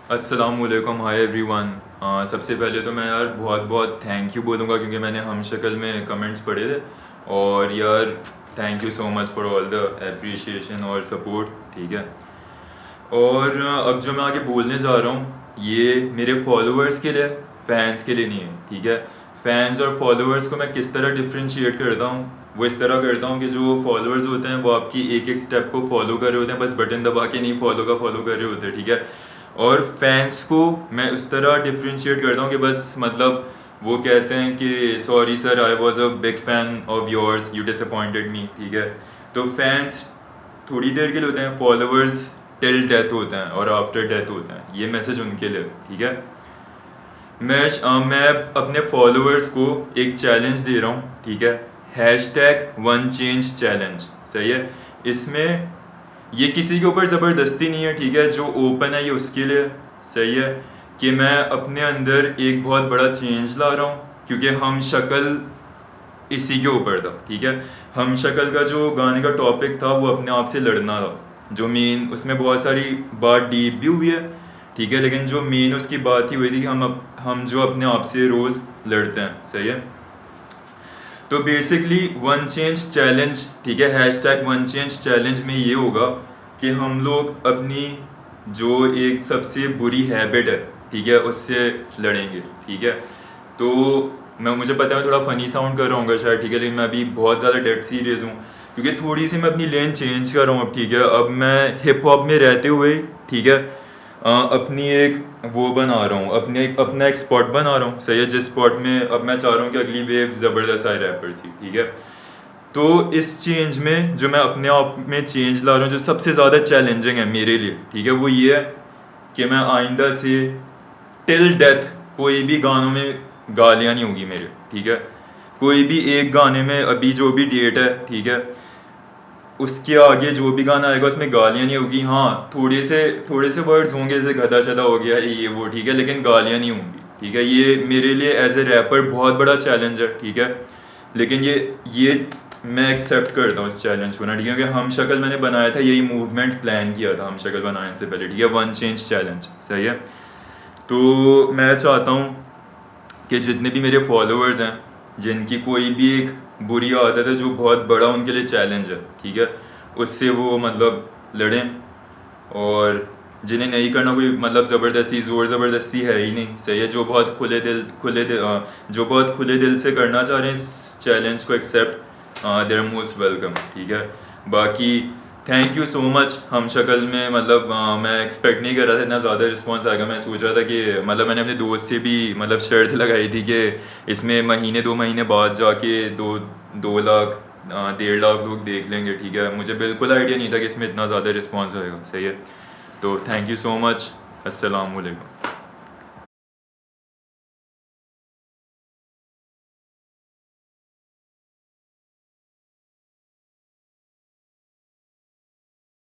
अस्सलामुअलैकुम, hi everyone. सबसे पहले तो मैं यार बहुत बहुत थैंक यू बोलूँगा क्योंकि मैंने हम शक्ल में कमेंट्स पढ़े थे। और यार thank you so much for all the appreciation और सपोर्ट। ठीक है। और अब जो मैं आगे बोलने जा रहा हूँ ये मेरे फॉलोअर्स के लिए, फैंस के लिए नहीं है। ठीक है। फैंस और फॉलोअर्स को मैं किस तरह डिफ्रेंशिएट करता हूँ, वो इस तरह करता हूँ कि जो फॉलोअर्स होते हैं वो आपकी एक एक स्टेप को फॉलो कर रहे होते हैं, बस बटन दबा के नहीं फॉलो कर रहे होते हैं। ठीक है। और फैंस को मैं उस तरह डिफ्रेंशिएट करता हूँ कि बस मतलब वो कहते हैं कि sorry sir, I was a big fan of yours, you disappointed मी। ठीक है। तो फैंस थोड़ी देर के लिए होते हैं, फॉलोअर्स टिल डेथ होते हैं और आफ्टर डेथ होते हैं। ये मैसेज उनके लिए। ठीक है। मैं अपने फॉलोअर्स को एक चैलेंज दे रहा हूँ। ठीक है। #1change challenge. सही है। इसमें ये किसी के ऊपर ज़बरदस्ती नहीं है। ठीक है। जो ओपन है ये उसके लिए। सही है। कि मैं अपने अंदर एक बहुत बड़ा चेंज ला रहा हूँ क्योंकि हम शक्ल इसी के ऊपर था। ठीक है। हम शक्ल का जो गाने का टॉपिक था वो अपने आप से लड़ना था। जो मेन उसमें बहुत सारी बात डीप भी हुई है। ठीक है। लेकिन जो मेन उसकी बात ही हुई थी कि हम जो अपने आप से रोज़ लड़ते हैं। सही है। तो बेसिकली वन चेंज चैलेंज, ठीक है, #1change चैलेंज में ये होगा कि हम लोग अपनी जो एक सबसे बुरी हैबिट है, ठीक है, उससे लड़ेंगे। ठीक है। तो मुझे पता है मैं थोड़ा फ़नी साउंड कर रहा हूँ शायद। ठीक है। लेकिन मैं अभी बहुत ज़्यादा डेड सीरियस हूँ क्योंकि थोड़ी सी मैं अपनी लेन चेंज कर रहा हूँ अब। ठीक है। अब मैं हिप हॉप में रहते हुए, ठीक है, अपनी एक वो बना रहा हूँ, अपना एक स्पॉट बना रहा हूँ। सही है। जिस स्पॉट में अब मैं चाह रहा हूँ कि अगली वेव ज़बरदस्त आए रैपर्स की। ठीक है। तो इस चेंज में जो मैं अपने आप में चेंज ला रहा हूँ, जो सबसे ज़्यादा चैलेंजिंग है मेरे लिए, ठीक है, वो ये है कि मैं आइंदा से टिल डेथ कोई भी गानों में गालियाँ नहीं होगी मेरे। ठीक है। कोई भी एक गाने में अभी जो भी डेट है, ठीक है, उसके आगे जो भी गाना आएगा उसमें गालियाँ नहीं होगी। हाँ, थोड़े से वर्ड्स होंगे जैसे गधा शधा हो गया ये वो। ठीक है। लेकिन गालियाँ नहीं होंगी। ठीक है। ये मेरे लिए एज ए रैपर बहुत बड़ा चैलेंज है। ठीक है। लेकिन ये मैं एक्सेप्ट करता हूँ इस चैलेंज को ना। ठीक है। क्योंकि हम शक्ल मैंने बनाया था, यही मूवमेंट प्लान किया था हम शक्ल बनाने से पहले। ठीक है। One change challenge. सही है। तो मैं चाहता हूँ कि जितने भी मेरे फॉलोअर्स हैं जिनकी कोई भी एक बुरी आदत है जो बहुत बड़ा उनके लिए चैलेंज है, ठीक है, उससे वो मतलब लड़ें। और जिन्हें नहीं करना, कोई मतलब ज़बरदस्ती ज़ोर ज़बरदस्ती है ही नहीं। सही है। जो बहुत खुले दिल से करना चाह रहे हैं इस चैलेंज को accept, they are most welcome. ठीक है। बाकी थैंक यू सो मच। हम शक्ल में मतलब मैं एक्सपेक्ट नहीं कर रहा था इतना ज़्यादा रिस्पांस आएगा। मैं सोच रहा था कि मतलब मैंने अपने दोस्त से भी मतलब शर्त लगाई थी कि इसमें महीने 2 महीने बाद जाके 2 लाख 1.5 लाख लोग देख लेंगे। ठीक है। मुझे बिल्कुल आइडिया नहीं था कि इसमें इतना ज़्यादा रिस्पांस आएगा। सही है। तो थैंक यू सो मच। अस्सलाम वालेकुम।